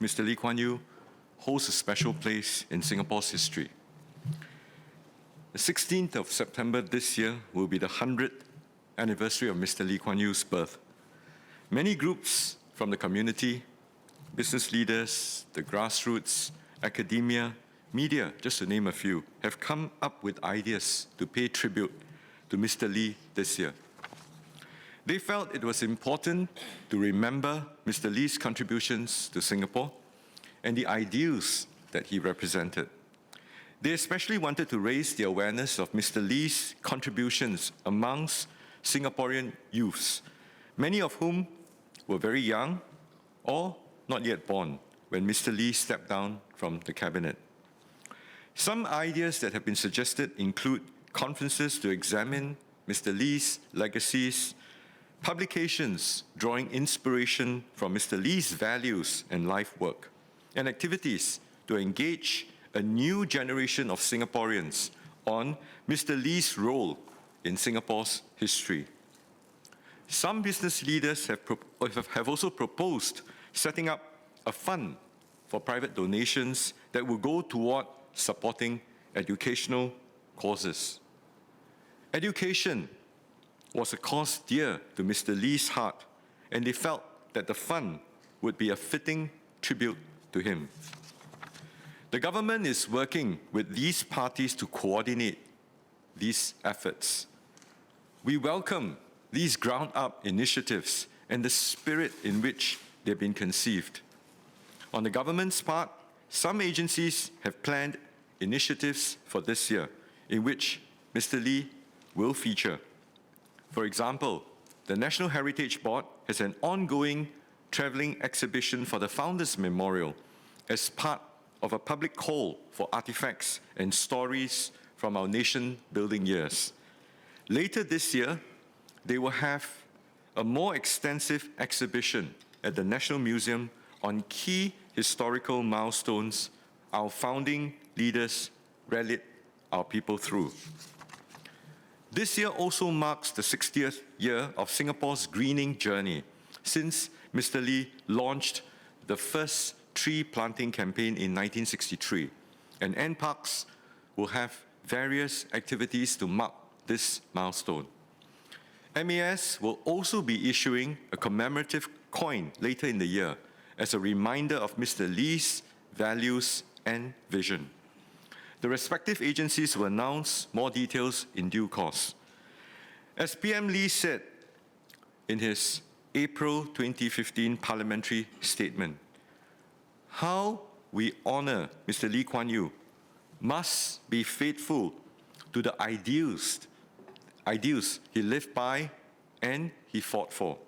Mr. Lee Kuan Yew holds a special place in Singapore's history. The 16th of September this year will be the 100th anniversary of Mr. Lee Kuan Yew's birth. Many groups from the community, business leaders, the grassroots, academia, media, just to name a few, have come up with ideas to pay tribute to Mr. Lee this year. They felt it was important to remember Mr. Lee's contributions to Singapore and the ideals that he represented. They especially wanted to raise the awareness of Mr. Lee's contributions amongst Singaporean youths, many of whom were very young or not yet born when Mr. Lee stepped down from the cabinet. Some ideas that have been suggested include conferences to examine Mr. Lee's legacies, publications drawing inspiration from Mr. Lee's values and life work, and activities to engage a new generation of Singaporeans on Mr. Lee's role in Singapore's history. Some business leaders have also proposed setting up a fund for private donations that will go toward supporting educational causes. Education was a cause dear to Mr. Lee's heart, and they felt that the fund would be a fitting tribute to him. The government is working with these parties to coordinate these efforts. We welcome these ground-up initiatives and the spirit in which they've been conceived. On the government's part, some agencies have planned initiatives for this year in which Mr. Lee will feature. For example, the National Heritage Board has an ongoing travelling exhibition for the Founders Memorial as part of a public call for artifacts and stories from our nation-building years. Later this year, they will have a more extensive exhibition at the National Museum on key historical milestones our founding leaders rallied our people through. This year also marks the 60th year of Singapore's greening journey since Mr. Lee launched the first tree planting campaign in 1963, and NParks will have various activities to mark this milestone. MAS will also be issuing a commemorative coin later in the year as a reminder of Mr. Lee's values and vision. The respective agencies will announce more details in due course. As PM Lee said in his April 2015 parliamentary statement, how we honor Mr. Lee Kuan Yew must be faithful to the ideals he lived by and he fought for.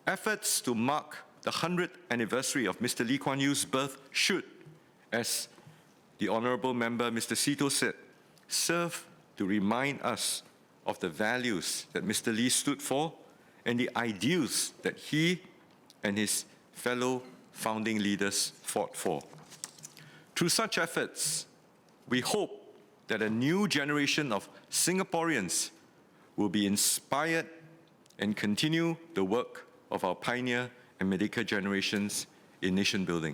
Efforts to mark the 100th anniversary of Mr. Lee Kuan Yew's birth should, as the Honourable Member Mr. Sito said, serve to remind us of the values that Mr. Lee stood for and the ideals that he and his fellow founding leaders fought for. Through such efforts, we hope that a new generation of Singaporeans will be inspired and continue the work of our pioneer and medical generations in nation building.